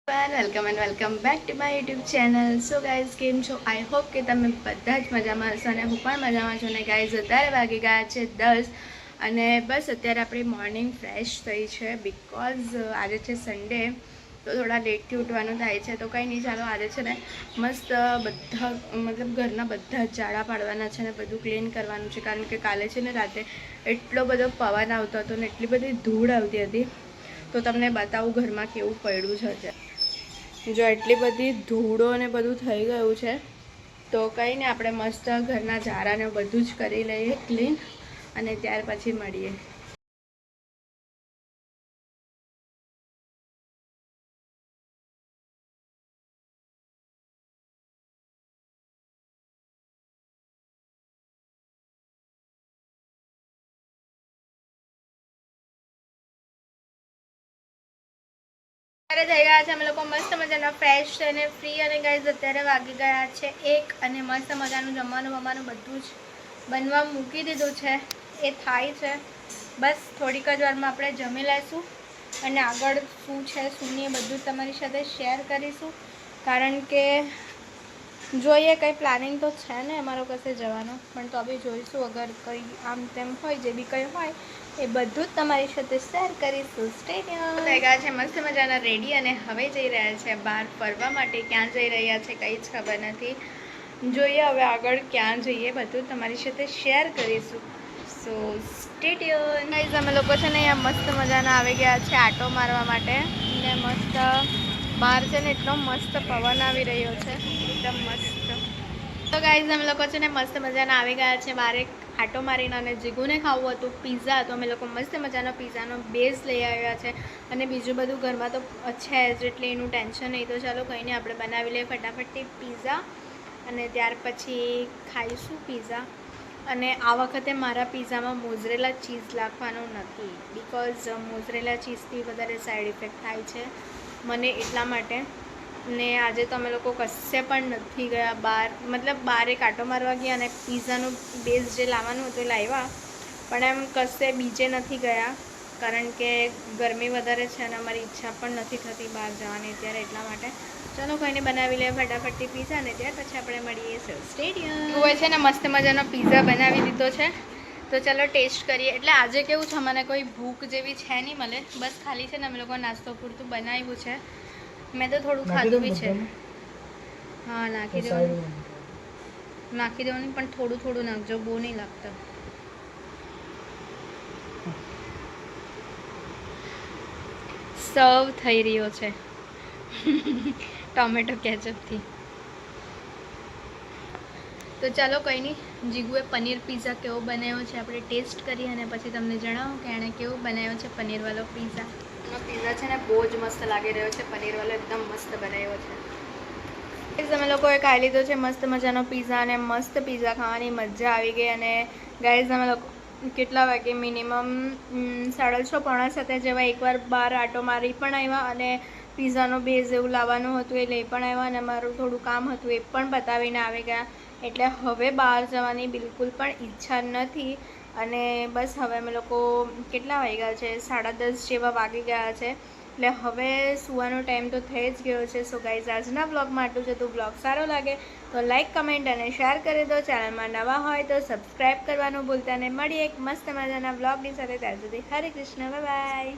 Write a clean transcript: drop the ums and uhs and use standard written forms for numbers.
Welcome back to my YouTube channel. So guys, કેમ છો? I hope કે તમે બધા જ મજામાં હશો અને હું પણ મજામાં છું. ને ગાઈઝ, અત્યારે વાગી ગયા છે 10 અને બસ અત્યારે આપણી મોર્નિંગ ફ્રેશ થઈ છે બિકોઝ આજે છે સન્ડે, તો થોડા લેટથી ઉઠવાનું થાય છે. તો કંઈ નહીં, ચાલો આજે છે ને મસ્ત બધા ઘરના બધા જ ઝાડા પાડવાના છે ને બધું ક્લીન કરવાનું છે. કારણ કે કાલે છે ને રાતે એટલો બધો પવન આવતો હતો ને એટલી બધી ધૂળ આવતી હતી, તો તમને બતાવું ઘરમાં કેવું પડ્યું છે અત્યારે. જો એટલી બધી ધૂળો ને બધું થઈ ગયું છે, તો કંઈ નહીં, આપણે મસ્ત ઘરના ઝાડાને બધું જ કરી લઈએ ક્લીન અને ત્યાર પછી મળીએ. અત્યારે થઈ ગયા છે અમે લોકો મસ્ત મજાના ફ્રેશ અને ફ્રી. અને ગાઈઝ, અત્યારે વાગી ગયા છે 1 અને મસ્ત મજાનું જમવાનું બધું જ બનવા મૂકી દીધું છે. એ થાય છે, બસ થોડીક જ વારમાં આપણે જમી લઈશું અને આગળ શું છે શું નહીં બધું તમારી સાથે શેર કરીશું. કારણ કે જોઈએ, કંઈ પ્લાનિંગ તો છે ને અમારો કશે જવાનો, પણ તો બી જોઈશું. અગર કંઈ આમ તેમ હોય, જે બી કંઈ હોય એ બધું જ તમારી સાથે શેર કરીશું. Stay tuned. થઈ ગયા છે મસ્ત મજાના રેડી અને હવે જઈ રહ્યા છે બહાર ફરવા માટે. ક્યાં જઈ રહ્યા છે કંઈ જ ખબર નથી. જોઈએ હવે આગળ ક્યાં જઈએ બધું તમારી સાથે શેર કરીશું. સો સ્ટે ટ્યુન્ડ. ગાઈઝ, અમે લોકો છે ને અહીંયા મસ્ત મજાના આવી ગયા છે આટો મારવા માટે. ને મસ્ત બહાર છે ને એટલો મસ્ત પવન આવી રહ્યો છે, એકદમ મસ્ત. તો ગાઈઝ, અમે લોકો છે ને મસ્ત મજાના આવી ગયા છે બારે આટો મારીને. અને જીગુને ખાવું હતું પીઝા, તો અમે લોકો મસ્ત મજાનો પીઝાનો બેઝ લઈ આવ્યા છે. અને બીજું બધું ઘરમાં તો છે જ, એટલે એનું ટેન્શન નહીં. તો ચાલો કંઈ નહીં, આપણે બનાવી લઈએ ફટાફટથી પીઝા અને ત્યાર પછી ખાઈશું પીઝા. અને આ વખતે મારા પીઝામાં મોઝરેલા ચીઝ નાખવાનું નથી, બિકોઝ મોઝરેલા ચીઝથી વધારે સાઈડ ઇફેક્ટ થાય છે મને, એટલા માટે. ને આજે તો અમે લોકો કશે પણ નથી ગયા બહાર, બહાર એક આટો મારવા ગયા અને પીઝાનું બેઝ જે લાવવાનું હતું એ લાવ્યા, પણ એમ કશે બીજે નથી ગયા કારણ કે ગરમી વધારે છે અને અમારી ઈચ્છા પણ નથી થતી બહાર જવાની અત્યારે, એટલા માટે. ચાલો કોઈને બનાવી લે ફટાફટથી પીઝા ને ત્યાર પછી આપણે મળીએ. સ્ટેડિયમ હોય છે ને મસ્ત મજાનો પીઝા બનાવી દીધો છે, તો ચાલો ટેસ્ટ કરીએ. એટલે આજે કેવું છે, મને કોઈ ભૂખ જેવી છે નહીં મળે, બસ ખાલી છે ને અમે લોકો નાસ્તો પૂરતું બનાવ્યું છે. મેં તો થોડું ખાધું બી છે. હા, નાખી દેવાનું પણ થોડું થોડું નાખજો, બહુ નહીં લાગતા. સર્વ થઈ રહ્યો છે ટોમેટો કેચઅપથી. તો ચાલો કંઈ નહીં, જીગુએ પનીર પીઝા કેવો બનાવ્યો છે આપણે ટેસ્ટ કરીએ અને પછી તમને જણાવો કે એણે કેવું બનાવ્યો છે પનીરવાળો પીઝા. એનો પીઝા છે ને બહુ જ મસ્ત લાગી રહ્યો છે, પનીરવાળો એકદમ મસ્ત બનાવ્યો છે. તમે લોકોએ ખાઈ લીધો છે મસ્ત મજાનો પીઝા અને મસ્ત પીઝા ખાવાની મજા આવી ગઈ. અને ગાઈઝ, અમે લોકો કેટલા વાગે મિનિમમ 6:30 પોણા 7 જેવા એકવાર બહાર આટો મારી પણ આવ્યા અને પીઝાનો બેઝ એવું લાવવાનું હતું એ લઈ પણ આવ્યા અને મારું થોડું કામ હતું એ પણ બતાવીને આવી ગયા. એટલે હવે બહાર જવાની બિલકુલ પણ ઈચ્છા નથી. અને બસ હવે અમે લોકો કેટલા વાગ્યા છે, 10:30 જેવા વાગી ગયા છે, એટલે હવે સુવાનો ટાઈમ તો થઈ જ ગયો છે. સો ગાઈઝ, આજના બ્લોગમાં આટલું છે. તો બ્લોગ સારો લાગે તો લાઈક, કમેન્ટ અને શેર કરી દો. ચેનલમાં નવા હોય તો સબસ્ક્રાઈબ કરવાનું ભૂલતા નહીં. મળીએ એક મસ્ત મજાના બ્લોગની સાથે. ત્યાર સુધી હરે કૃષ્ણ, બાય બાય.